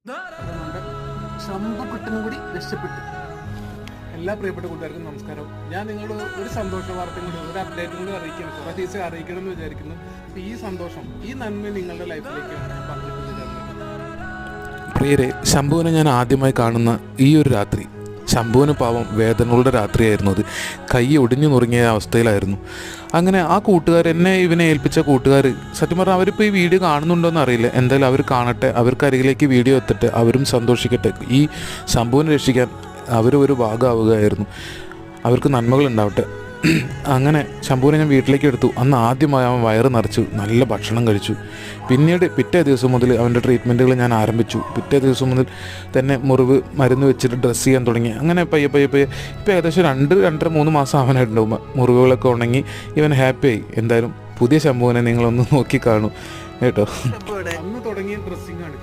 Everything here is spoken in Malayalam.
നമ്മുടെ ശംഭുക്കുട്ടനും കൂടി രക്ഷപ്പെട്ടു. എല്ലാ പ്രിയപ്പെട്ട കൂട്ടുകാർക്കും നമസ്കാരം. ഞാൻ നിങ്ങളോട് ഒരു സന്തോഷ വാർത്തയും കൂടി ഒരു അപ്ഡേറ്റും കൂടി അറിയിക്കണം, കുറേ ദിവസം അറിയിക്കണം എന്ന് വിചാരിക്കുന്നു. അപ്പോൾ ഈ സന്തോഷം, ഈ നന്മ നിങ്ങളുടെ ലൈഫിലേക്കാണ് ഞാൻ പങ്കിട്ടു തരുന്നത്. പ്രിയരെ, ശംഭുവിനെ ഞാൻ ആദ്യമായി കാണുന്ന ഈ ഒരു രാത്രി, ശംഭുവിന് പാവം വേദനകളുടെ രാത്രിയായിരുന്നു അത്. കൈ ഒടിഞ്ഞു നുറുങ്ങിയ അവസ്ഥയിലായിരുന്നു. അങ്ങനെ ആ കൂട്ടുകാർ, എന്നെ ഇവനെ ഏൽപ്പിച്ച കൂട്ടുകാർ, സത്യം പറഞ്ഞാൽ അവരിപ്പോൾ ഈ വീഡിയോ കാണുന്നുണ്ടോയെന്ന് അറിയില്ല. എന്തായാലും അവർ കാണട്ടെ, അവർക്കരികിലേക്ക് വീഡിയോ എത്തട്ടെ, അവരും സന്തോഷിക്കട്ടെ. ഈ ശംഭുവിനെ രക്ഷിക്കാൻ അവരും ഒരു ഭാഗമാവുകയായിരുന്നു. അവർക്ക് നന്മകൾ ഉണ്ടാവട്ടെ. അങ്ങനെ ശംഭുവിനെ ഞാൻ വീട്ടിലേക്ക് എടുത്തു. അന്ന് ആദ്യമായി അവൻ വയറ് നിറച്ചു, നല്ല ഭക്ഷണം കഴിച്ചു. പിന്നീട് പിറ്റേ ദിവസം മുതൽ അവൻ്റെ ട്രീറ്റ്മെൻറ്റുകൾ ഞാൻ ആരംഭിച്ചു. പിറ്റേ ദിവസം മുതൽ തന്നെ മുറിവ് മരുന്ന് വെച്ചിട്ട് ഡ്രസ്സ് ചെയ്യാൻ തുടങ്ങി. അങ്ങനെ പയ്യെ ഇപ്പോൾ ഏകദേശം 2-2.5-3 മാസം അവനായിട്ടുണ്ടാവും. മുറിവുകളൊക്കെ ഉണങ്ങി ഇവൻ ഹാപ്പിയായി. എന്തായാലും പുതിയ ശംഭുവിനെ നിങ്ങളൊന്ന് നോക്കി കാണൂ കേട്ടോ. അന്ന് തുടങ്ങിയ ഡ്രസ്സിങ്ങാണ്